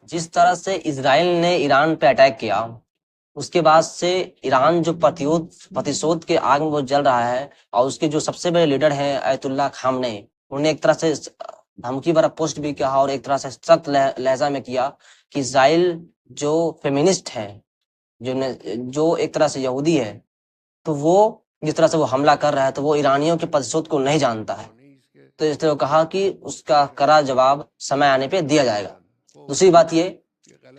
जिस तरह से इसराइल ने ईरान पे अटैक किया, उसके बाद से ईरान जो प्रतिशोध के आग में वो जल रहा है, और उसके जो सबसे बड़े लीडर हैं अयतुल्ला खामनेई, उन्होंने एक तरह से धमकी भरा पोस्ट भी किया और एक तरह से सख्त लहजा में किया कि इसराइल जो फेमिनिस्ट है, जो एक तरह से यहूदी है, तो वो जिस तरह से वो हमला कर रहा है तो वो ईरानियों के प्रतिशोध को नहीं जानता है। तो इसलिए वो कहा कि उसका कड़ा जवाब समय आने पे दिया जाएगा। दूसरी बात ये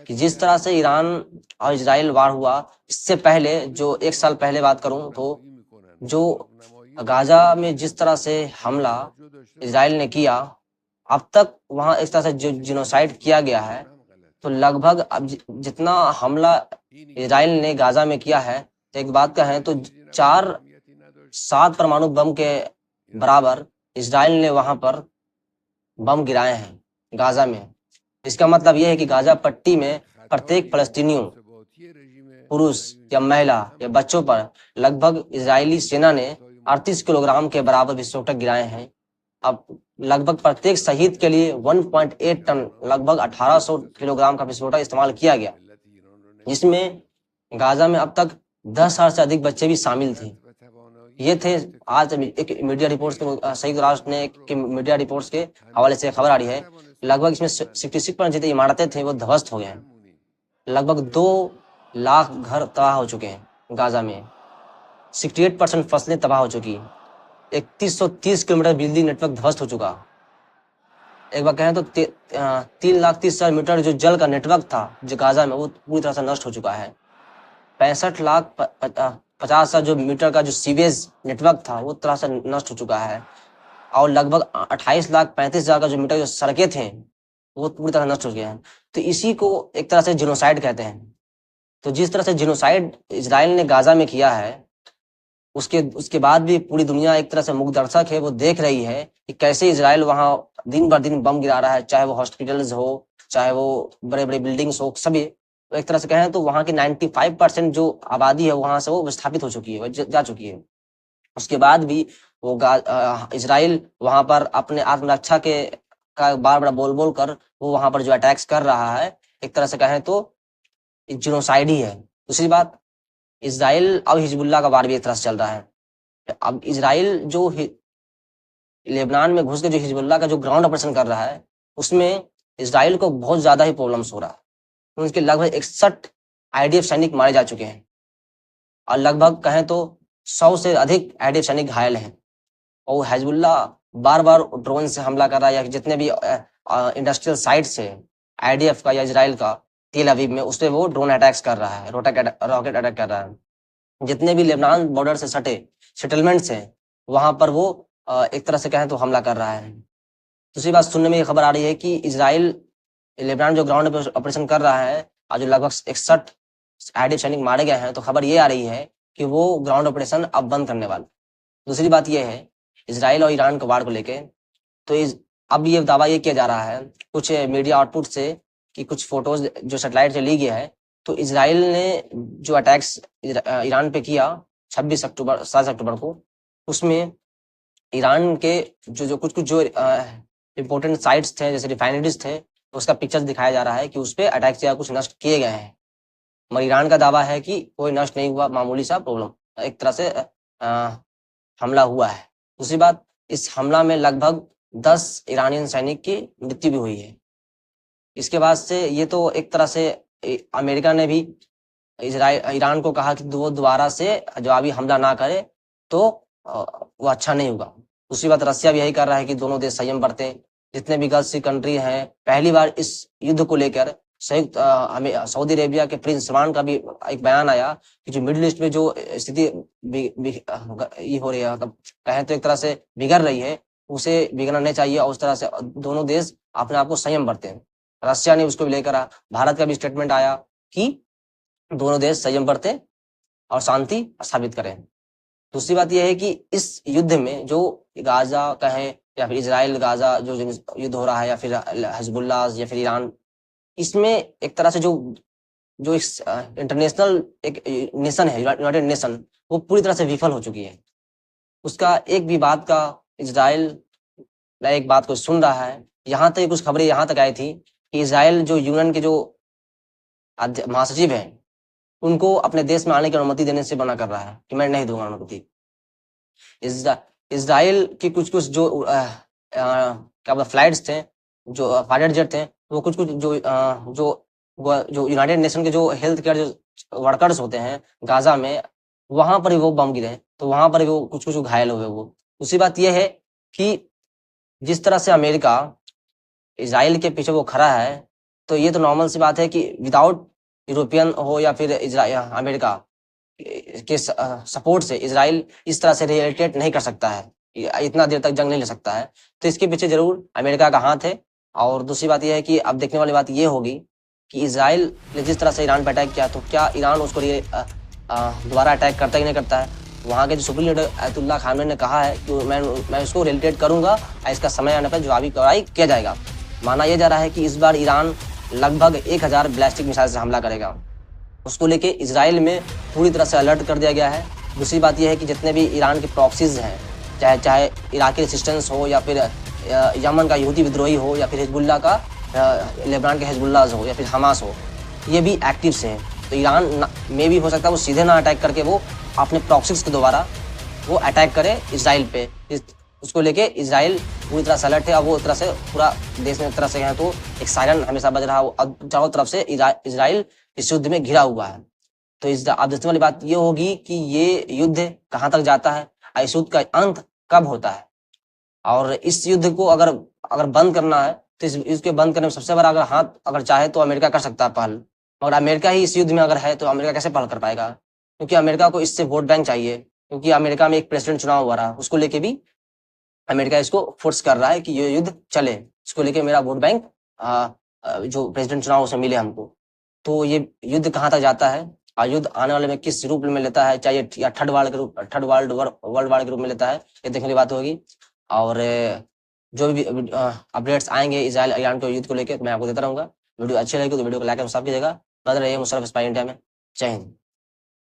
कि जिस तरह से ईरान और इजराइल वार हुआ, इससे पहले जो 1 साल पहले बात करूं तो जो गाजा में जिस तरह से हमला इजराइल ने किया, अब तक वहां इस तरह से जो जिनोसाइड किया गया है, तो लगभग अब जितना हमला इजराइल ने गाजा में किया है, तो एक बात का है तो 7 परमाणु बम के बराबर इजराइल ने वहां पर बम गिराए हैं गाजा में। इसका मतलब यह है कि गाजा पट्टी में प्रत्येक फलस्तीनियों, पुरुष या महिला या बच्चों पर लगभग इजरायली सेना ने 38 किलोग्राम के बराबर विस्फोटक गिराए हैं। अब लगभग प्रत्येक शहीद के लिए 1.8 टन लगभग 1800 किलोग्राम का विस्फोटक इस्तेमाल किया गया, जिसमें गाजा में अब तक 10,000 से अधिक बच्चे भी शामिल थे। ये थे आज एक मीडिया रिपोर्ट्स के, संयुक्त राष्ट्र ने एक मीडिया रिपोर्ट्स के हवाले से खबर आ रही है, लगभग इसमें 66% जितनी इमारतें थी वो ध्वस्त हो गए हैं। लगभग 2 लाख घर तबाह हो चुके हैं गाजा में। 68% फसलें तबाह हो चुकी। 3130 किलोमीटर बिजली नेटवर्क ध्वस्त हो चुका। एक बार कहें तो 3,30,000 मीटर जो जल का नेटवर्क था जो गाजा में, वो पूरी तरह से नष्ट हो चुका है। 65,50,000 जो मीटर का जो सीवेज नेटवर्क था वो तरह से नष्ट हो चुका है, और लगभग 28,35,000 का जो मीटर जो सड़कें थे वो पूरी तरह नष्ट हो गए हैं। तो इसी को एक तरह से जिनोसाइड कहते हैं। तो जिस तरह से जिनोसाइड इजराइल ने गाजा में किया है, उसके बाद भी पूरी दुनिया एक तरह से मुखदर्शक है, वो देख रही है कि कैसे इजराइल वहां दिन बर दिन बम गिरा रहा है, चाहे वो हॉस्पिटल्स हो, चाहे वो बड़े बड़े बिल्डिंग्स हो, सभी। तो एक तरह से कहें तो वहां की 95% जो आबादी है वहां से वो विस्थापित हो चुकी है, वो जा चुकी है। उसके बाद भी वो इजराइल वहां पर अपने आत्मरक्षा के का बार बार बोल बोल कर वो वहां पर जो अटैक्स कर रहा है, एक तरह से कहें तो जिनोसाइड ही है। दूसरी बात, इजराइल और हिजबुल्लाह का वार भी एक तरह से चल रहा है। अब इजराइल जो लेबनान में घुस के जो हिजबुल्लाह का जो ग्राउंड ऑपरेशन कर रहा है, उसमें इजराइल को बहुत ज्यादा ही प्रॉब्लम्स हो रहा है। उनके लगभग 61 आईडीएफ सैनिक मारे जा चुके हैं, और लगभग कहें तो 100 से अधिक आईडीएफ सैनिक घायल हैं। और हिजबुल्लाह बार बार ड्रोन से हमला कर रहा है, या जितने भी इंडस्ट्रियल साइट्स है आईडीएफ का या इजराइल का तेल अवीव में, उस पर वो ड्रोन अटैक्स कर रहा है, रॉकेट अटैक कर रहा है। जितने भी लेबनान बॉर्डर से सटे सेटलमेंट्स हैं वहां पर वो एक तरह से कहें तो हमला कर रहा है। दूसरी बात, सुनने में ये खबर आ रही है कि इजराइल लेबनान जो ग्राउंड ऑपरेशन कर रहा है, और जो लगभग 61 आईडीएफ सैनिक मारे गए हैं, तो खबर ये आ रही है कि वो ग्राउंड ऑपरेशन अब बंद करने वाला। दूसरी बात ये है इजराइल और ईरान के वार को लेके, तो अब ये दावा ये किया जा रहा है कुछ मीडिया आउटपुट से कि कुछ फोटोज जो सैटेलाइट से ली गई है, तो इजराइल ने जो अटैक्स ईरान पे किया 26 अक्टूबर 7 अक्टूबर को, उसमें ईरान के जो कुछ कुछ जो इम्पोर्टेंट साइट्स थे जैसे रिफाइनरीज थे, तो उसका पिक्चर्स दिखाया जा रहा है कि उस पर अटैक किया, कुछ नष्ट किए गए हैं। मगर ईरान का दावा है कि कोई नष्ट नहीं हुआ, मामूली सा प्रॉब्लम एक तरह से हमला हुआ है। दूसरी बात, इस हमला में लगभग 10 ईरानियन सैनिक की मृत्यु भी हुई है। इसके बाद से ये तो एक तरह से अमेरिका ने भी ईरान को कहा कि वो दोबारा से जवाबी हमला ना करे तो वो अच्छा नहीं होगा। दूसरी बात, रसिया भी यही कर रहा है कि दोनों देश संयम बरतें। जितने भी गल्फ की कंट्री हैं, पहली बार इस युद्ध को लेकर सऊदी अरेबिया के प्रिंस सलमान का भी एक बयान आया कि जो मिडिल ईस्ट में जो स्थिति ये हो रही है, मतलब कहें तो एक तरह से बिगड़ रही है, उसे बिगड़ना नहीं चाहिए, और उस तरह से दोनों देश अपने आप को संयम बरतें। रशिया ने उसको भी लेकर भारत का भी स्टेटमेंट आया कि दोनों देश संयम बरतें और शांति स्थापित करें। दूसरी बात यह है कि इस युद्ध में जो गाजा कहें या फिर इजराइल गाजा जो युद्ध हो रहा है, या फिर हिजबुल्लाह या फिर ईरान, इसमें एक तरह से जो जो इंटरनेशनल एक नेशन है, यूनाइटेड नेशन, वो पूरी तरह से विफल हो चुकी है। उसका एक भी बात का इजराइल एक बात को सुन रहा है। यहाँ तक कुछ खबरें यहाँ तक आई थी कि इसराइल जो यूएन के जो महासचिव हैं, उनको अपने देश में आने की अनुमति देने से मना कर रहा है कि मैं नहीं दूंगा अनुमति। इसराइल की कुछ-कुछ जो क्या बोलते फ्लाइट्स थे, जो फाइटर जेट थे, वो कुछ-कुछ जो यूनाइटेड नेशन के जो हेल्थ केयर जो वर्कर्स होते हैं गाज़ा में, वहाँ पर भी वो बम गिरे, तो वहाँ पर भी वो कुछ-कुछ घायल हुए वो। दूसरी बात ये है कि जिस तरह से अमेरिका इज़राइल के पीछे वो खड़ा है, तो ये तो नॉर्मल सी बात है कि विदाउट यूरोपियन हो या फिर अमेरिका के सपोर्ट से इज़राइल इस तरह से रिएलिटेट नहीं कर सकता है, इतना देर तक जंग नहीं ले सकता है। तो इसके पीछे ज़रूर अमेरिका का हाथ है। और दूसरी बात ये है कि अब देखने वाली बात ये होगी कि इज़राइल ने जिस तरह से ईरान पे अटैक किया, तो क्या ईरान उसको दोबारा अटैक करता है कि नहीं करता है? वहाँ के जो सुप्रीम लीडर आयतुल्लाह खामेनी ने कहा है कि मैं इसको रिएलिटेट करूँगा और इसका समय आने पर जवाबी कार्रवाई किया जाएगा। माना यह जा रहा है कि इस बार ईरान लगभग 1000 बैलिस्टिक मिसाइल से हमला करेगा। उसको लेके इज़राइल में पूरी तरह से अलर्ट कर दिया गया है। दूसरी बात यह है कि जितने भी ईरान के प्रॉक्सीज़ हैं, चाहे इराकी रेसिस्टेंस हो या फिर यमन का यहूदी विद्रोही हो या फिर हिजबुल्लाह का लेबनान के हिजबुल्लाह हो या फिर हमास हो, ये भी एक्टिव से हैं। तो ईरान में भी हो सकता है वो सीधे ना अटैक करके वो अपने प्रॉक्सीज़ के द्वारा वो अटैक करे इज़राइल पे। उसको लेके इज़राइल पूरी तरह से अलर्ट है। अब वो एक तरह से पूरा देश में एक तरह से है तो एक सायरन हमेशा बज रहा है। अब चारों तरफ से इज़राइल इस युद्ध में घिरा हुआ है। तो अब देखने वाली बात ये होगी कि ये युद्ध कहाँ तक जाता है और इस युद्ध का अंत कब होता है। और इस युद्ध को अगर बंद करना है तो इसके बंद करने में सबसे बड़ा अगर हाथ अगर चाहे तो अमेरिका कर सकता है पहल। मगर अमेरिका ही इस युद्ध में अगर है तो अमेरिका कैसे पहल कर पाएगा? क्योंकि अमेरिका को इससे वोट बैंक चाहिए, क्योंकि अमेरिका में एक प्रेसिडेंट चुनाव हुआ रहा, उसको लेके भी अमेरिका इसको फोर्स कर रहा है कि ये युद्ध चले। इसको लेके मेरा वोट बैंक जो प्रेसिडेंट चुनाव उसमें मिले हमको। तो ये युद्ध कहाँ तक जाता है और युद्ध आने वाले में किस रूप में लेता है, चाहे या थर्ड वर्ल्ड वार के रूप में लेता है, ये देखने की बात होगी। और जो भी अपडेट्स आएंगे इजराइल ईरान के युद्ध को लेकर मैं आपको देता रहूंगा। वीडियो अच्छी लगी तो वीडियो को लाइक और सब्सक्राइब कीजिएगा। बदल रहिए मुशर्रफ स्पाई इंडिया में। जय हिंद।